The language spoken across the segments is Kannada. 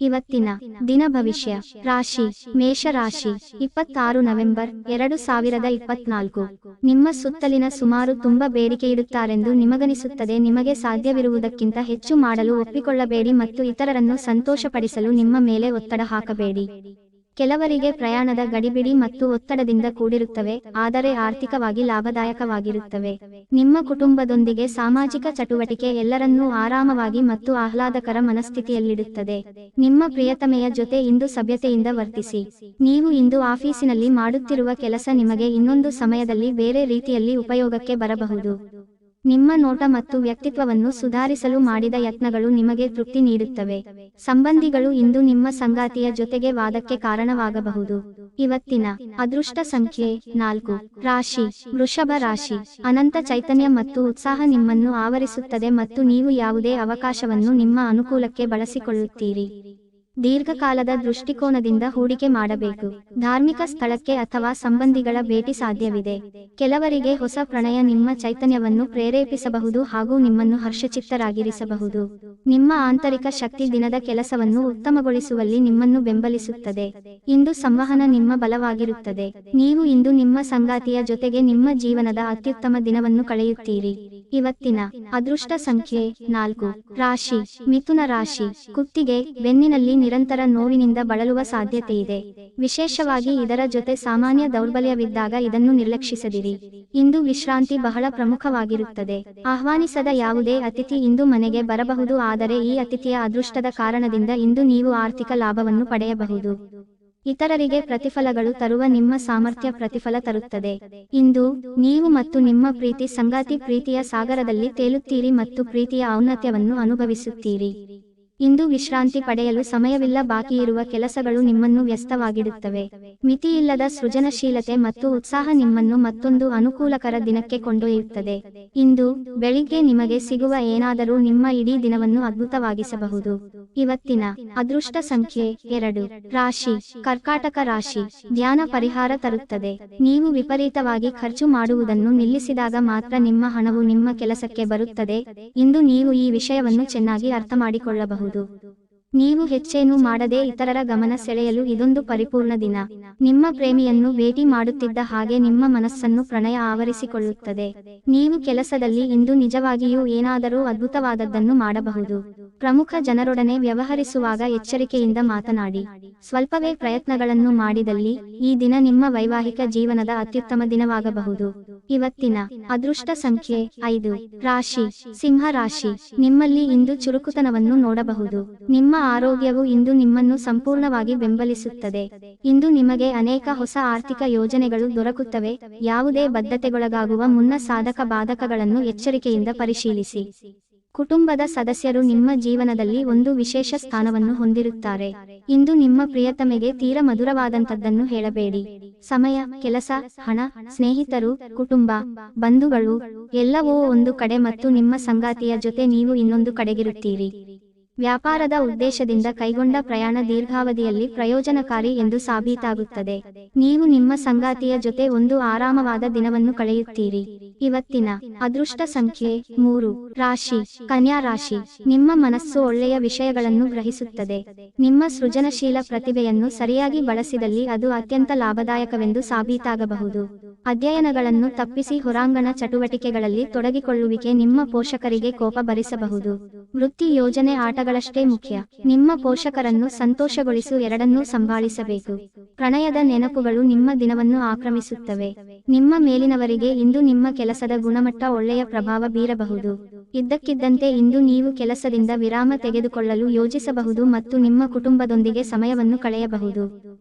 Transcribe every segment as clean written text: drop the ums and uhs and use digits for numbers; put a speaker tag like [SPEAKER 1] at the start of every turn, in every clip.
[SPEAKER 1] ಇವತ್ತಿನ ದಿನ ಭವಿಷ್ಯ ರಾಶಿ ಮೇಷರಾಶಿ 26 ನವೆಂಬರ್ 2024 ನಿಮ್ಮ ಸುತ್ತಲಿನ ಸುಮಾರು ತುಂಬಾ ಬೇಡಿಕೆಯಿಡುತ್ತಾರೆಂದು ನಿಮಗನಿಸುತ್ತದೆ. ನಿಮಗೆ ಸಾಧ್ಯವಿರುವುದಕ್ಕಿಂತ ಹೆಚ್ಚು ಮಾಡಲು ಒಪ್ಪಿಕೊಳ್ಳಬೇಡಿ ಮತ್ತು ಇತರರನ್ನು ಸಂತೋಷಪಡಿಸಲು ನಿಮ್ಮ ಮೇಲೆ ಒತ್ತಡ ಹಾಕಬೇಡಿ. ಕೆಲವರಿಗೆ ಪ್ರಯಾಣದ ಗಡಿಬಿಡಿ ಮತ್ತು ಒತ್ತಡದಿಂದ ಕೂಡಿರುತ್ತವೆ, ಆದರೆ ಆರ್ಥಿಕವಾಗಿ ಲಾಭದಾಯಕವಾಗಿರುತ್ತವೆ. ನಿಮ್ಮ ಕುಟುಂಬದೊಂದಿಗೆ ಸಾಮಾಜಿಕ ಚಟುವಟಿಕೆ ಎಲ್ಲರನ್ನೂ ಆರಾಮವಾಗಿ ಮತ್ತು ಆಹ್ಲಾದಕರ ಮನಸ್ಥಿತಿಯಲ್ಲಿಡುತ್ತದೆ. ನಿಮ್ಮ ಪ್ರಿಯತಮೆಯ ಜೊತೆ ಇಂದು ಸಭ್ಯತೆಯಿಂದ ವರ್ತಿಸಿ. ನೀವು ಇಂದು ಆಫೀಸಿನಲ್ಲಿ ಮಾಡುತ್ತಿರುವ ಕೆಲಸ ನಿಮಗೆ ಇನ್ನೊಂದು ಸಮಯದಲ್ಲಿ ಬೇರೆ ರೀತಿಯಲ್ಲಿ ಉಪಯೋಗಕ್ಕೆ ಬರಬಹುದು. ನಿಮ್ಮ ನೋಟ ಮತ್ತು ವ್ಯಕ್ತಿತ್ವವನ್ನು ಸುಧಾರಿಸಲು ಮಾಡಿದ ಯತ್ನಗಳು ನಿಮಗೆ ತೃಪ್ತಿ ನೀಡುತ್ತವೆ. ಸಂಬಂಧಿಗಳು ಇಂದು ನಿಮ್ಮ ಸಂಗಾತಿಯ ಜೊತೆಗೆ ವಾದಕ್ಕೆ ಕಾರಣವಾಗಬಹುದು. ಇವತ್ತಿನ ಅದೃಷ್ಟ ಸಂಖ್ಯೆ 4. ರಾಶಿ ವೃಷಭ ರಾಶಿ. ಅನಂತ ಚೈತನ್ಯ ಮತ್ತು ಉತ್ಸಾಹ ನಿಮ್ಮನ್ನು ಆವರಿಸುತ್ತದೆ ಮತ್ತು ನೀವು ಯಾವುದೇ ಅವಕಾಶವನ್ನು ನಿಮ್ಮ ಅನುಕೂಲಕ್ಕೆ ಬಳಸಿಕೊಳ್ಳುತ್ತೀರಿ. ದೀರ್ಘಕಾಲದ ದೃಷ್ಟಿಕೋನದಿಂದ ಹೂಡಿಕೆ ಮಾಡಬೇಕು. ಧಾರ್ಮಿಕ ಸ್ಥಳಕ್ಕೆ ಅಥವಾ ಸಂಬಂಧಿಗಳ ಭೇಟಿ ಸಾಧ್ಯವಿದೆ. ಕೆಲವರಿಗೆ ಹೊಸ ಪ್ರಣಯ ನಿಮ್ಮ ಚೈತನ್ಯವನ್ನು ಪ್ರೇರೇಪಿಸಬಹುದು ಹಾಗೂ ನಿಮ್ಮನ್ನು ಹರ್ಷಚಿತ್ತರಾಗಿರಿಸಬಹುದು. ನಿಮ್ಮ ಆಂತರಿಕ ಶಕ್ತಿ ದಿನದ ಕೆಲಸವನ್ನು ಉತ್ತಮಗೊಳಿಸುವಲ್ಲಿ ನಿಮ್ಮನ್ನು ಬೆಂಬಲಿಸುತ್ತದೆ. ಇಂದು ಸಂವಹನ ನಿಮ್ಮ ಬಲವಾಗಿರುತ್ತದೆ. ನೀವು ಇಂದು ನಿಮ್ಮ ಸಂಗಾತಿಯ ಜೊತೆಗೆ ನಿಮ್ಮ ಜೀವನದ ಅತ್ಯುತ್ತಮ ದಿನವನ್ನು ಕಳೆಯುತ್ತೀರಿ. ಇವತ್ತಿನ ಅದೃಷ್ಟ ಸಂಖ್ಯೆ 4. ರಾಶಿ ಮಿಥುನ ರಾಶಿ. ಕುತ್ತಿಗೆ, ಬೆನ್ನಿನಲ್ಲಿ ನಿರಂತರ ನೋವಿನಿಂದ ಬಳಲುವ ಸಾಧ್ಯತೆಯಿದೆ. ವಿಶೇಷವಾಗಿ ಇದರ ಜೊತೆ ಸಾಮಾನ್ಯ ದೌರ್ಬಲ್ಯವಿದ್ದಾಗ ಇದನ್ನು ನಿರ್ಲಕ್ಷಿಸದಿರಿ. ಇಂದು ವಿಶ್ರಾಂತಿ ಬಹಳ ಪ್ರಮುಖವಾಗಿರುತ್ತದೆ. ಆಹ್ವಾನಿಸದ ಯಾವುದೇ ಅತಿಥಿ ಇಂದು ಮನೆಗೆ ಬರಬಹುದು, ಆದರೆ ಈ ಅತಿಥಿಯ ಅದೃಷ್ಟದ ಕಾರಣದಿಂದ ಇಂದು ನೀವು ಆರ್ಥಿಕ ಲಾಭವನ್ನು ಪಡೆಯಬಹುದು. ಇತರರಿಗೆ ಪ್ರತಿಫಲಗಳು ತರುವ ನಿಮ್ಮ ಸಾಮರ್ಥ್ಯ ಪ್ರತಿಫಲ ತರುತ್ತದೆ. ಇಂದು ನೀವು ಮತ್ತು ನಿಮ್ಮ ಪ್ರೀತಿ ಸಂಗಾತಿ ಪ್ರೀತಿಯ ಸಾಗರದಲ್ಲಿ ತೇಲುತ್ತೀರಿ ಮತ್ತು ಪ್ರೀತಿಯ ಔನ್ನತ್ಯವನ್ನು ಅನುಭವಿಸುತ್ತೀರಿ. ಇಂದು ವಿಶ್ರಾಂತಿ ಪಡೆಯಲು ಸಮಯವಿಲ್ಲ. ಬಾಕಿಯಿರುವ ಕೆಲಸಗಳು ನಿಮ್ಮನ್ನು ವ್ಯಸ್ತವಾಗಿಡುತ್ತವೆ. ಮಿತಿಯಿಲ್ಲದ ಸೃಜನಶೀಲತೆ ಮತ್ತು ಉತ್ಸಾಹ ನಿಮ್ಮನ್ನು ಮತ್ತೊಂದು ಅನುಕೂಲಕರ ದಿನಕ್ಕೆ ಕೊಂಡೊಯ್ಯುತ್ತದೆ. ಇಂದು ಬೆಳಿಗ್ಗೆ ನಿಮಗೆ ಸಿಗುವ ಏನಾದರೂ ನಿಮ್ಮ ಇಡೀ ದಿನವನ್ನು ಅದ್ಭುತವಾಗಿಸಬಹುದು. ಇವತ್ತಿನ ಅದೃಷ್ಟ ಸಂಖ್ಯೆ 2. ರಾಶಿ ಕರ್ಕಾಟಕ ರಾಶಿ. ಧ್ಯಾನ ಪರಿಹಾರ ತರುತ್ತದೆ. ನೀವು ವಿಪರೀತವಾಗಿ ಖರ್ಚು ಮಾಡುವುದನ್ನು ನಿಲ್ಲಿಸಿದಾಗ ಮಾತ್ರ ನಿಮ್ಮ ಹಣವು ನಿಮ್ಮ ಕೆಲಸಕ್ಕೆ ಬರುತ್ತದೆ. ಇಂದು ನೀವು ಈ ವಿಷಯವನ್ನು ಚೆನ್ನಾಗಿ ಅರ್ಥಮಾಡಿಕೊಳ್ಳಬಹುದು. ನೀವು ಹೆಚ್ಚೇನೂ ಮಾಡದೆ ಇತರರ ಗಮನ ಸೆಳೆಯಲು ಇದೊಂದು ಪರಿಪೂರ್ಣ ದಿನ. ನಿಮ್ಮ ಪ್ರೇಮಿಯನ್ನು ಭೇಟಿ ಮಾಡುತ್ತಿದ್ದ ಹಾಗೆ ನಿಮ್ಮ ಮನಸ್ಸನ್ನು ಪ್ರಣಯ ಆವರಿಸಿಕೊಳ್ಳುತ್ತದೆ. ನೀವು ಕೆಲಸದಲ್ಲಿ ಇಂದು ನಿಜವಾಗಿಯೂ ಏನಾದರೂ ಅದ್ಭುತವಾದದ್ದನ್ನು ಮಾಡಬಹುದು. ಪ್ರಮುಖ ಜನರೊಡನೆ ವ್ಯವಹರಿಸುವಾಗ ಎಚ್ಚರಿಕೆಯಿಂದ ಮಾತನಾಡಿ. ಸ್ವಲ್ಪವೇ ಪ್ರಯತ್ನಗಳನ್ನು ಮಾಡಿದಲ್ಲಿ ಈ ದಿನ ನಿಮ್ಮ ವೈವಾಹಿಕ ಜೀವನದ ಅತ್ಯುತ್ತಮ ದಿನವಾಗಬಹುದು. ಇವತ್ತಿನ ಅದೃಷ್ಟ ಸಂಖ್ಯೆ 5. ರಾಶಿ ಸಿಂಹ ರಾಶಿ. ನಿಮ್ಮಲ್ಲಿ ಇಂದು ಚುರುಕುತನವನ್ನು ನೋಡಬಹುದು. ನಿಮ್ಮ ಆರೋಗ್ಯವು ಇಂದು ನಿಮ್ಮನ್ನು ಸಂಪೂರ್ಣವಾಗಿ ಬೆಂಬಲಿಸುತ್ತದೆ. ಇಂದು ನಿಮಗೆ ಅನೇಕ ಹೊಸ ಆರ್ಥಿಕ ಯೋಜನೆಗಳು ದೊರಕುತ್ತವೆ. ಯಾವುದೇ ಬದ್ಧತೆಗೊಳಗಾಗುವ ಮುನ್ನ ಸಾಧಕ ಬಾಧಕಗಳನ್ನು ಎಚ್ಚರಿಕೆಯಿಂದ ಪರಿಶೀಲಿಸಿ. ಕುಟುಂಬದ ಸದಸ್ಯರು ನಿಮ್ಮ ಜೀವನದಲ್ಲಿ ಒಂದು ವಿಶೇಷ ಸ್ಥಾನವನ್ನು ಹೊಂದಿರುತ್ತಾರೆ. ಇಂದು ನಿಮ್ಮ ಪ್ರಿಯತಮೆಗೆ ತೀರ ಮಧುರವಾದಂಥದ್ದನ್ನು ಹೇಳಬೇಡಿ. ಸಮಯ, ಕೆಲಸ, ಹಣ, ಸ್ನೇಹಿತರು, ಕುಟುಂಬ, ಬಂಧುಗಳು ಎಲ್ಲವೂ ಒಂದು ಕಡೆ ಮತ್ತು ನಿಮ್ಮ ಸಂಗಾತಿಯ ಜೊತೆ ನೀವು ಇನ್ನೊಂದು ಕಡೆಗಿರುತ್ತೀರಿ. ವ್ಯಾಪಾರದ ಉದ್ದೇಶದಿಂದ ಕೈಗೊಂಡ ಪ್ರಯಾಣ ದೀರ್ಘಾವಧಿಯಲ್ಲಿ ಪ್ರಯೋಜನಕಾರಿ ಎಂದು ಸಾಬೀತಾಗುತ್ತದೆ. ನೀವು ನಿಮ್ಮ ಸಂಗಾತಿಯ ಜೊತೆ ಒಂದು ಆರಾಮವಾದ ದಿನವನ್ನು ಕಳೆಯುತ್ತೀರಿ. ಇವತ್ತಿನ ಅದೃಷ್ಟ ಸಂಖ್ಯೆ 3. ರಾಶಿ ಕನ್ಯಾ ರಾಶಿ. ನಿಮ್ಮ ಮನಸ್ಸು ಒಳ್ಳೆಯ ವಿಷಯಗಳನ್ನು ಗ್ರಹಿಸುತ್ತದೆ. ನಿಮ್ಮ ಸೃಜನಶೀಲ ಪ್ರತಿಭೆಯನ್ನು ಸರಿಯಾಗಿ ಬಳಸಿದಲ್ಲಿ ಅದು ಅತ್ಯಂತ ಲಾಭದಾಯಕವೆಂದು ಸಾಬೀತಾಗಬಹುದು. ಅಧ್ಯಯನಗಳನ್ನು ತಪ್ಪಿಸಿ ಹೊರಾಂಗಣ ಚಟುವಟಿಕೆಗಳಲ್ಲಿ ತೊಡಗಿಕೊಳ್ಳುವಿಕೆ ನಿಮ್ಮ ಪೋಷಕರಿಗೆ ಕೋಪ ಭರಿಸಬಹುದು. ವೃತ್ತಿ ಯೋಜನೆ ಆಟಗಳಷ್ಟೇ ಮುಖ್ಯ. ನಿಮ್ಮ ಪೋಷಕರನ್ನು ಸಂತೋಷಗೊಳಿಸು. ಎರಡನ್ನೂ ಸಂಭಾಳಿಸಬೇಕು. ಪ್ರಣಯದ ನೆನಪುಗಳು ನಿಮ್ಮ ದಿನವನ್ನು ಆಕ್ರಮಿಸುತ್ತವೆ. ನಿಮ್ಮ ಮೇಲಿನವರಿಗೆ ಇಂದು ನಿಮ್ಮ ಕೆಲಸದ ಗುಣಮಟ್ಟ ಒಳ್ಳೆಯ ಪ್ರಭಾವ ಬೀರಬಹುದು. ಇದ್ದಕ್ಕಿದ್ದಂತೆ ಇಂದು ನೀವು ಕೆಲಸದಿಂದ ವಿರಾಮ ತೆಗೆದುಕೊಳ್ಳಲು ಯೋಜಿಸಬಹುದು ಮತ್ತು ನಿಮ್ಮ ಕುಟುಂಬದೊಂದಿಗೆ ಸಮಯವನ್ನು ಕಳೆಯಬಹುದು.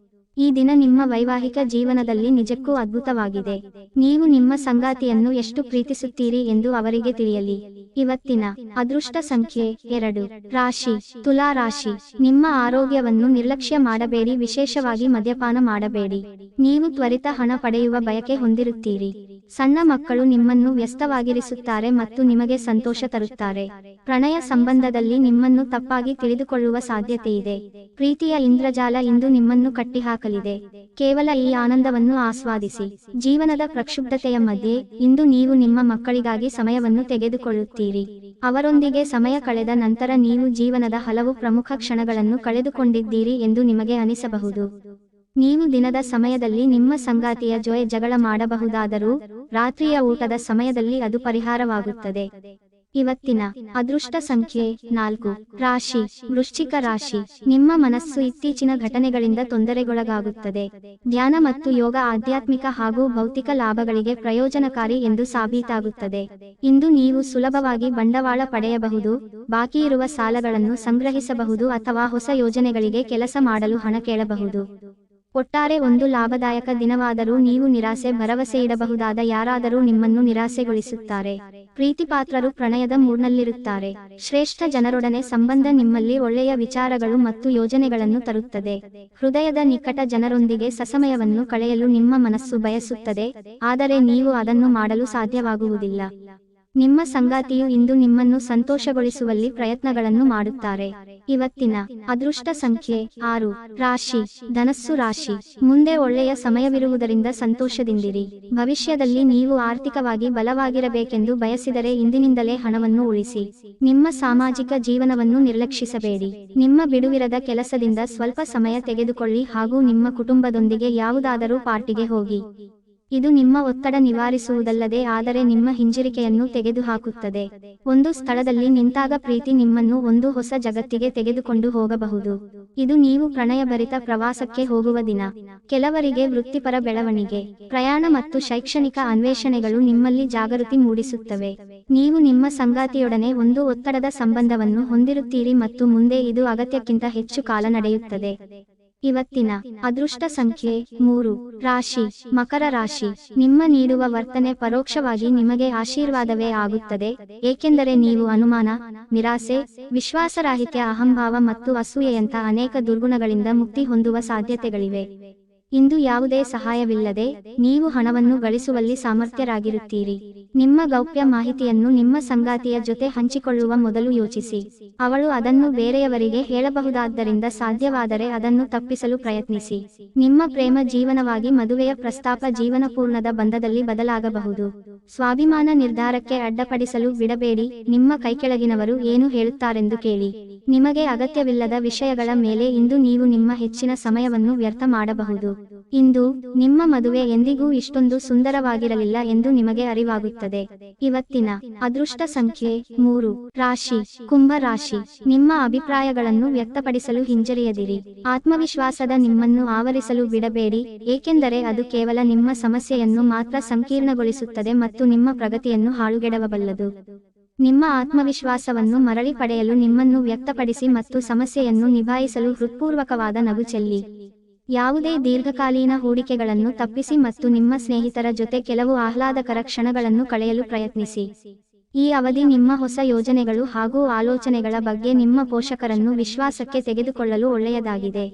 [SPEAKER 1] ಈ ದಿನ ನಿಮ್ಮ ವೈವಾಹಿಕ ಜೀವನದಲ್ಲಿ ನಿಜಕ್ಕೂ ಅದ್ಭುತವಾಗಿದೆ. ನೀವು ನಿಮ್ಮ ಸಂಗಾತಿಯನ್ನು ಎಷ್ಟು ಪ್ರೀತಿಸುತ್ತೀರಿ ಎಂದು ಅವರಿಗೆ ತಿಳಿಯಲಿ. ಇವತ್ತಿನ ಅದೃಷ್ಟ ಸಂಖ್ಯೆ 2. ರಾಶಿ ತುಲಾ ರಾಶಿ. ನಿಮ್ಮ ಆರೋಗ್ಯವನ್ನು ನಿರ್ಲಕ್ಷ್ಯ ಮಾಡಬೇಡಿ. ವಿಶೇಷವಾಗಿ ಮದ್ಯಪಾನ ಮಾಡಬೇಡಿ. ನೀವು ತ್ವರಿತ ಹಣ ಪಡೆಯುವ ಬಯಕೆ ಹೊಂದಿರುತ್ತೀರಿ. ಸಣ್ಣ ಮಕ್ಕಳು ನಿಮ್ಮನ್ನು ವ್ಯಸ್ತವಾಗಿರಿಸುತ್ತಾರೆ ಮತ್ತು ನಿಮಗೆ ಸಂತೋಷ ತರುತ್ತಾರೆ. ಪ್ರಣಯ ಸಂಬಂಧದಲ್ಲಿ ನಿಮ್ಮನ್ನು ತಪ್ಪಾಗಿ ತಿಳಿದುಕೊಳ್ಳುವ ಸಾಧ್ಯತೆಯಿದೆ. ಪ್ರೀತಿಯ ಇಂದ್ರಜಾಲ ಇಂದು ನಿಮ್ಮನ್ನು ಕಟ್ಟಿಹಾಕಲಿದೆ. ಕೇವಲ ಈ ಆನಂದವನ್ನು ಆಸ್ವಾದಿಸಿ. ಜೀವನದ ಪ್ರಕ್ಷುಬ್ಧತೆಯ ಮಧ್ಯೆ ಇಂದು ನೀವು ನಿಮ್ಮ ಮಕ್ಕಳಿಗಾಗಿ ಸಮಯವನ್ನು ತೆಗೆದುಕೊಳ್ಳುತ್ತೀರಿ. ಅವರೊಂದಿಗೆ ಸಮಯ ಕಳೆದ ನಂತರ ನೀವು ಜೀವನದ ಹಲವು ಪ್ರಮುಖ ಕ್ಷಣಗಳನ್ನು ಕಳೆದುಕೊಂಡಿದ್ದೀರಿ ಎಂದು ನಿಮಗೆ ಅನಿಸಬಹುದು. ನೀವು ದಿನದ ಸಮಯದಲ್ಲಿ ನಿಮ್ಮ ಸಂಗಾತಿಯ ಜೊತೆ ಜಗಳ ಮಾಡಬಹುದಾದರೂ ರಾತ್ರಿಯ ಊಟದ ಸಮಯದಲ್ಲಿ ಅದು ಪರಿಹಾರವಾಗುತ್ತದೆ. ಇವತ್ತಿನ ಅದೃಷ್ಟ ಸಂಖ್ಯೆ 4. ರಾಶಿ ವೃಶ್ಚಿಕ ರಾಶಿ. ನಿಮ್ಮ ಮನಸ್ಸು ಇತ್ತೀಚಿನ ಘಟನೆಗಳಿಂದ ತೊಂದರೆಗೊಳಗಾಗುತ್ತದೆ. ಧ್ಯಾನ ಮತ್ತು ಯೋಗ ಆಧ್ಯಾತ್ಮಿಕ ಹಾಗೂ ಭೌತಿಕ ಲಾಭಗಳಿಗೆ ಪ್ರಯೋಜನಕಾರಿ ಎಂದು ಸಾಬೀತಾಗುತ್ತದೆ. ಇಂದು ನೀವು ಸುಲಭವಾಗಿ ಬಂಡವಾಳ ಪಡೆಯಬಹುದು, ಬಾಕಿ ಇರುವ ಸಾಲಗಳನ್ನು ಸಂಗ್ರಹಿಸಬಹುದು ಅಥವಾ ಹೊಸ ಯೋಜನೆಗಳಿಗೆ ಕೆಲಸ ಮಾಡಲು ಹಣ ಕೇಳಬಹುದು. ಒಟ್ಟಾರೆ ಒಂದು ಲಾಭದಾಯಕ ದಿನವಾದರೂ ನೀವು ನಿರಾಸೆ ಭರವಸೆಯಿಡಬಹುದಾದ ಯಾರಾದರೂ ನಿಮ್ಮನ್ನು ನಿರಾಸೆಗೊಳಿಸುತ್ತಾರೆ. ಪ್ರೀತಿಪಾತ್ರರು ಪ್ರಣಯದ ಮೂಡ್ನಲ್ಲಿರುತ್ತಾರೆ. ಶ್ರೇಷ್ಠ ಜನರೊಡನೆ ಸಂಬಂಧ ನಿಮ್ಮಲ್ಲಿ ಒಳ್ಳೆಯ ವಿಚಾರಗಳು ಮತ್ತು ಯೋಜನೆಗಳನ್ನು ತರುತ್ತದೆ. ಹೃದಯದ ನಿಕಟ ಜನರೊಂದಿಗೆ ಸಸಮಯವನ್ನು ಕಳೆಯಲು ನಿಮ್ಮ ಮನಸ್ಸು ಬಯಸುತ್ತದೆ, ಆದರೆ ನೀವು ಅದನ್ನು ಮಾಡಲು ಸಾಧ್ಯವಾಗುವುದಿಲ್ಲ. ನಿಮ್ಮ ಸಂಗಾತಿಯು ಇಂದು ನಿಮ್ಮನ್ನು ಸಂತೋಷಗೊಳಿಸುವಲ್ಲಿ ಪ್ರಯತ್ನಗಳನ್ನು ಮಾಡುತ್ತಾರೆ. ಇವತ್ತಿನ ಅದೃಷ್ಟ ಸಂಖ್ಯೆ 6. ರಾಶಿ ಧನಸ್ಸು ರಾಶಿ. ಮುಂದೆ ಒಳ್ಳೆಯ ಸಮಯವಿರುವುದರಿಂದ ಸಂತೋಷದಿಂದಿರಿ. ಭವಿಷ್ಯದಲ್ಲಿ ನೀವು ಆರ್ಥಿಕವಾಗಿ ಬಲವಾಗಿರಬೇಕೆಂದು ಬಯಸಿದರೆ ಇಂದಿನಿಂದಲೇ ಹಣವನ್ನು ಉಳಿಸಿ. ನಿಮ್ಮ ಸಾಮಾಜಿಕ ಜೀವನವನ್ನು ನಿರ್ಲಕ್ಷಿಸಬೇಡಿ. ನಿಮ್ಮ ಬಿಡುವಿರದ ಕೆಲಸದಿಂದ ಸ್ವಲ್ಪ ಸಮಯ ತೆಗೆದುಕೊಳ್ಳಿ ಹಾಗೂ ನಿಮ್ಮ ಕುಟುಂಬದೊಂದಿಗೆ ಯಾವುದಾದರೂ ಪಾರ್ಟಿಗೆ ಹೋಗಿ. ಇದು ನಿಮ್ಮ ಒತ್ತಡ ನಿವಾರಿಸುವುದಲ್ಲದೆ ಆದರೆ ನಿಮ್ಮ ಹಿಂಜರಿಕೆಯನ್ನು ತೆಗೆದುಹಾಕುತ್ತದೆ. ಒಂದು ಸ್ಥಳದಲ್ಲಿ ನಿಂತಾಗ ಪ್ರೀತಿ ನಿಮ್ಮನ್ನು ಒಂದು ಹೊಸ ಜಗತ್ತಿಗೆ ತೆಗೆದುಕೊಂಡು ಹೋಗಬಹುದು. ಇದು ನೀವು ಪ್ರಣಯಭರಿತ ಪ್ರವಾಸಕ್ಕೆ ಹೋಗುವ ದಿನ. ಕೆಲವರಿಗೆ ವೃತ್ತಿಪರ ಬೆಳವಣಿಗೆ, ಪ್ರಯಾಣ ಮತ್ತು ಶೈಕ್ಷಣಿಕ ಅನ್ವೇಷಣೆಗಳು ನಿಮ್ಮಲ್ಲಿ ಜಾಗೃತಿ ಮೂಡಿಸುತ್ತವೆ. ನೀವು ನಿಮ್ಮ ಸಂಗಾತಿಯೊಡನೆ ಒಂದು ಒತ್ತಡದ ಸಂಬಂಧವನ್ನು ಹೊಂದಿರುತ್ತೀರಿ ಮತ್ತು ಮುಂದೆ ಇದು ಅಗತ್ಯಕ್ಕಿಂತ ಹೆಚ್ಚು ಕಾಲ ನಡೆಯುತ್ತದೆ. ಇವತ್ತಿನ ಅದೃಷ್ಟ ಸಂಖ್ಯೆ 3. ರಾಶಿ ಮಕರ ರಾಶಿ. ನಿಮ್ಮ ನೀಡುವ ವರ್ತನೆ ಪರೋಕ್ಷವಾಗಿ ನಿಮಗೆ ಆಶೀರ್ವಾದವೇ ಆಗುತ್ತದೆ, ಏಕೆಂದರೆ ನೀವು ಅನುಮಾನ, ನಿರಾಸೆ, ವಿಶ್ವಾಸರಾಹಿತ್ಯ, ಅಹಂಭಾವ ಮತ್ತು ಅಸೂಯೆಯಂಥ ಅನೇಕ ದುರ್ಗುಣಗಳಿಂದ ಮುಕ್ತಿ ಹೊಂದುವ ಸಾಧ್ಯತೆಗಳಿವೆ. ಇಂದು ಯಾವುದೇ ಸಹಾಯವಿಲ್ಲದೆ ನೀವು ಹಣವನ್ನು ಗಳಿಸುವಲ್ಲಿ ಸಾಮರ್ಥ್ಯರಾಗಿರುತ್ತೀರಿ. ನಿಮ್ಮ ಗೌಪ್ಯ ಮಾಹಿತಿಯನ್ನು ನಿಮ್ಮ ಸಂಗಾತಿಯ ಜೊತೆ ಹಂಚಿಕೊಳ್ಳುವ ಮೊದಲು ಯೋಚಿಸಿ. ಅವಳು ಅದನ್ನು ಬೇರೆಯವರಿಗೆ ಹೇಳಬಹುದಾದ್ದರಿಂದ ಸಾಧ್ಯವಾದರೆ ಅದನ್ನು ತಪ್ಪಿಸಲು ಪ್ರಯತ್ನಿಸಿ. ನಿಮ್ಮ ಪ್ರೇಮ ಜೀವನವಾಗಿ ಮದುವೆಯ ಪ್ರಸ್ತಾಪ ಜೀವನಪೂರ್ಣದ ಬಂಧದಲ್ಲಿ ಬದಲಾಗಬಹುದು. ಸ್ವಾಭಿಮಾನ ನಿರ್ಧಾರಕ್ಕೆ ಅಡ್ಡಪಡಿಸಲು ಬಿಡಬೇಡಿ. ನಿಮ್ಮ ಕೈಕೆಳಗಿನವರು ಏನು ಹೇಳುತ್ತಾರೆಂದು ಕೇಳಿ. ನಿಮಗೆ ಅಗತ್ಯವಿಲ್ಲದ ವಿಷಯಗಳ ಮೇಲೆ ಇಂದು ನೀವು ನಿಮ್ಮ ಹೆಚ್ಚಿನ ಸಮಯವನ್ನು ವ್ಯರ್ಥ ಮಾಡಬಹುದು. ಇಂದು ನಿಮ್ಮ ಮದುವೆ ಎಂದಿಗೂ ಇಷ್ಟೊಂದು ಸುಂದರವಾಗಿರಲಿಲ್ಲ ಎಂದು ನಿಮಗೆ ಅರಿವಾಗುತ್ತದೆ. ಇವತ್ತಿನ ಅದೃಷ್ಟ ಸಂಖ್ಯೆ 3. ರಾಶಿ ಕುಂಭ ರಾಶಿ. ನಿಮ್ಮ ಅಭಿಪ್ರಾಯಗಳನ್ನು ವ್ಯಕ್ತಪಡಿಸಲು ಹಿಂಜರಿಯದಿರಿ. ಆತ್ಮವಿಶ್ವಾಸದ ನಿಮ್ಮನ್ನು ಆವರಿಸಲು ಬಿಡಬೇಡಿ, ಏಕೆಂದರೆ ಅದು ಕೇವಲ ನಿಮ್ಮ ಸಮಸ್ಯೆಯನ್ನು ಮಾತ್ರ ಸಂಕೀರ್ಣಗೊಳಿಸುತ್ತದೆ ಮತ್ತು ನಿಮ್ಮ ಪ್ರಗತಿಯನ್ನು ಹಾಳುಗೆಡವಬಲ್ಲದು. ನಿಮ್ಮ ಆತ್ಮವಿಶ್ವಾಸವನ್ನು ಮರಳಿ ಪಡೆಯಲು ನಿಮ್ಮನ್ನು ವ್ಯಕ್ತಪಡಿಸಿ ಮತ್ತು ಸಮಸ್ಯೆಯನ್ನು ನಿಭಾಯಿಸಲು ಹೃತ್ಪೂರ್ವಕವಾದ ನಗು ಚೆಲ್ಲಿ. ಯಾವುದೇ ದೀರ್ಘಕಾಲೀನ ಹೂಡಿಕೆಗಳನ್ನು ತಪ್ಪಿಸಿ ಮತ್ತು ನಿಮ್ಮ ಸ್ನೇಹಿತರ ಜೊತೆ ಕೆಲವು ಆಹ್ಲಾದಕರ ಕ್ಷಣಗಳನ್ನು ಕಳೆಯಲು ಪ್ರಯತ್ನಿಸಿ. ಈ ಅವಧಿ ನಿಮ್ಮ ಹೊಸ ಯೋಜನೆಗಳು ಹಾಗೂ ಆಲೋಚನೆಗಳ ಬಗ್ಗೆ ನಿಮ್ಮ ಪೋಷಕರನ್ನು ವಿಶ್ವಾಸಕ್ಕೆ ತೆಗೆದುಕೊಳ್ಳಲು ಒಳ್ಳೆಯದಾಗಿದೆ.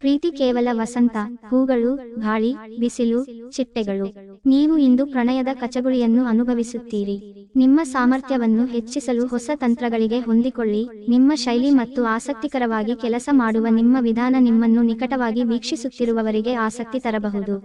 [SPEAKER 1] ಪ್ರೀತಿ ಕೇವಲ ವಸಂತ, ಹೂಗಳು, ಗಾಳಿ, ಬಿಸಿಲು, ಚಿಟ್ಟೆಗಳು. ನೀವು ಇಂದು ಪ್ರಣಯದ ಕಚಗುಳಿಯನ್ನು ಅನುಭವಿಸುತ್ತೀರಿ. ನಿಮ್ಮ ಸಾಮರ್ಥ್ಯವನ್ನು ಹೆಚ್ಚಿಸಲು ಹೊಸ ತಂತ್ರಗಳಿಗೆ ಹೊಂದಿಕೊಳ್ಳಿ. ನಿಮ್ಮ ಶೈಲಿ ಮತ್ತು ಆಸಕ್ತಿಕರವಾಗಿ ಕೆಲಸ ಮಾಡುವ ನಿಮ್ಮ ವಿಧಾನ ನಿಮ್ಮನ್ನು ನಿಕಟವಾಗಿ ವೀಕ್ಷಿಸುತ್ತಿರುವವರಿಗೆ ಆಸಕ್ತಿ ತರಬಹುದು.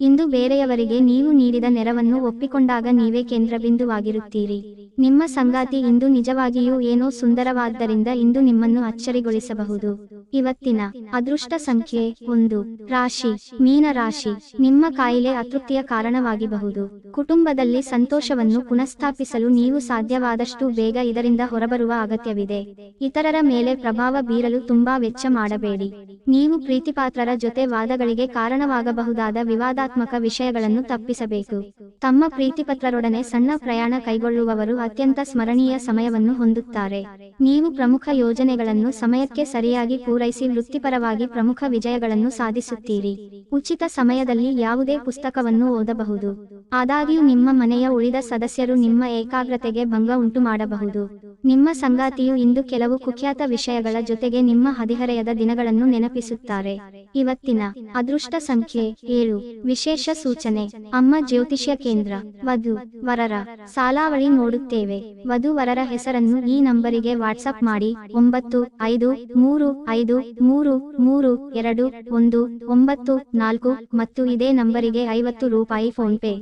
[SPEAKER 1] ಇಂದು ಬೇರೆಯವರಿಗೆ ನೀವು ನೀಡಿದ ನೆರವನ್ನು ಒಪ್ಪಿಕೊಂಡಾಗ ನೀವೇ ಕೇಂದ್ರಬಿಂದುವಾಗಿರುತ್ತೀರಿ. ನಿಮ್ಮ ಸಂಗಾತಿ ಇಂದು ನಿಜವಾಗಿಯೂ ಏನೋ ಸುಂದರವಾದ್ದರಿಂದ ಇಂದು ನಿಮ್ಮನ್ನು ಅಚ್ಚರಿಗೊಳಿಸಬಹುದು. ಇವತ್ತಿನ ಅದೃಷ್ಟ ಸಂಖ್ಯೆ 1. ರಾಶಿ ಮೀನ ರಾಶಿ. ನಿಮ್ಮ ಕಾಯಿಲೆ ಅತೃಪ್ತಿಯ ಕಾರಣವಾಗಿರಬಹುದು. ಕುಟುಂಬದಲ್ಲಿ ಸಂತೋಷವನ್ನು ಪುನಃಸ್ಥಾಪಿಸಲು ನೀವು ಸಾಧ್ಯವಾದಷ್ಟು ಬೇಗ ಇದರಿಂದ ಹೊರಬರುವ ಅಗತ್ಯವಿದೆ. ಇತರರ ಮೇಲೆ ಪ್ರಭಾವ ಬೀರಲು ತುಂಬಾ ವೆಚ್ಚ ಮಾಡಬೇಡಿ. ನೀವು ಪ್ರೀತಿಪಾತ್ರರ ಜೊತೆ ವಾದಗಳಿಗೆ ಕಾರಣವಾಗಬಹುದಾದ ವಿವಾದಾತ್ಮಕ ವಿಷಯಗಳನ್ನು ತಪ್ಪಿಸಬೇಕು. ತಮ್ಮ ಪ್ರೀತಿಪತ್ರರೊಡನೆ ಸಣ್ಣ ಪ್ರಯಾಣ ಕೈಗೊಳ್ಳುವವರು ಅತ್ಯಂತ ಸ್ಮರಣೀಯ ಸಮಯವನ್ನು ಹೊಂದುತ್ತಾರೆ. ನೀವು ಪ್ರಮುಖ ಯೋಜನೆಗಳನ್ನು ಸಮಯಕ್ಕೆ ಸರಿಯಾಗಿ ಪೂರೈಸಿ ವೃತ್ತಿಪರವಾಗಿ ಪ್ರಮುಖ ವಿಜಯಗಳನ್ನು ಸಾಧಿಸುತ್ತೀರಿ. ಉಚಿತ ಸಮಯದಲ್ಲಿ ಯಾವುದೇ ಪುಸ್ತಕವನ್ನು ಓದಬಹುದು. ಆದಾಗ್ಯೂ ನಿಮ್ಮ ಮನೆಯ ಉಳಿದ ಸದಸ್ಯರು ನಿಮ್ಮ ಏಕಾಗ್ರತೆಗೆ ಭಂಗ ಉಂಟು ಮಾಡಬಹುದು. ನಿಮ್ಮ ಸಂಗಾತಿಯು ಇಂದು ಕೆಲವು ಕುಖ್ಯಾತ ವಿಷಯಗಳ ಜೊತೆಗೆ ನಿಮ್ಮ ಹದಿಹರೆಯದ ದಿನಗಳನ್ನು ನೆನಪಿಸುತ್ತಾರೆ. ಇವತ್ತಿನ ಅದೃಷ್ಟ ಸಂಖ್ಯೆ 7. ವಿಶೇಷ ಸೂಚನೆ: ಅಮ್ಮ ಜ್ಯೋತಿಷ್ಯ ಕೇಂದ್ರ. ವಧು ವರರ ಸಾಲಾವಳಿ ನೋಡುತ್ತೇವೆ. ವಧು ವರರ ಹೆಸರನ್ನು ಈ ನಂಬರಿಗೆ ವಾಟ್ಸಪ್ ಮಾಡಿ 9535333219 ಮತ್ತು ಇದೇ ನಂಬರಿಗೆ 50 ರೂಪಾಯಿ ಫೋನ್ ಪೇ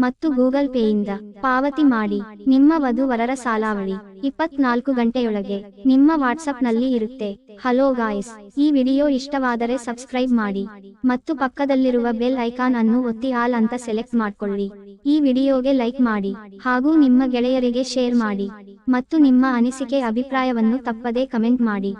[SPEAKER 1] ಮತ್ತು ಗೂಗಲ್ ಪೇಯಿಂದ ಪಾವತಿ ಮಾಡಿ. ನಿಮ್ಮ ವಧು-ವರರ ಸಾಲಾವಳಿ 24 ಗಂಟೆಯೊಳಗೆ ನಿಮ್ಮ ವಾಟ್ಸಪ್ನಲ್ಲಿ ಇರುತ್ತೆ. ಹಲೋ ಗಾಯ್ಸ್, ಈ ವಿಡಿಯೋ ಇಷ್ಟವಾದರೆ ಸಬ್ಸ್ಕ್ರೈಬ್ ಮಾಡಿ ಮತ್ತು ಪಕ್ಕದಲ್ಲಿರುವ ಬೆಲ್ ಐಕಾನ್ ಅನ್ನು ಒತ್ತಿ ಆಲ್ ಅಂತ ಸೆಲೆಕ್ಟ್ ಮಾಡ್ಕೊಳ್ಳಿ. ಈ ವಿಡಿಯೋಗೆ ಲೈಕ್ ಮಾಡಿ ಹಾಗೂ ನಿಮ್ಮ ಗೆಳೆಯರಿಗೆ ಶೇರ್ ಮಾಡಿ ಮತ್ತು ನಿಮ್ಮ ಅನಿಸಿಕೆ ಅಭಿಪ್ರಾಯವನ್ನು ತಪ್ಪದೇ ಕಮೆಂಟ್ ಮಾಡಿ.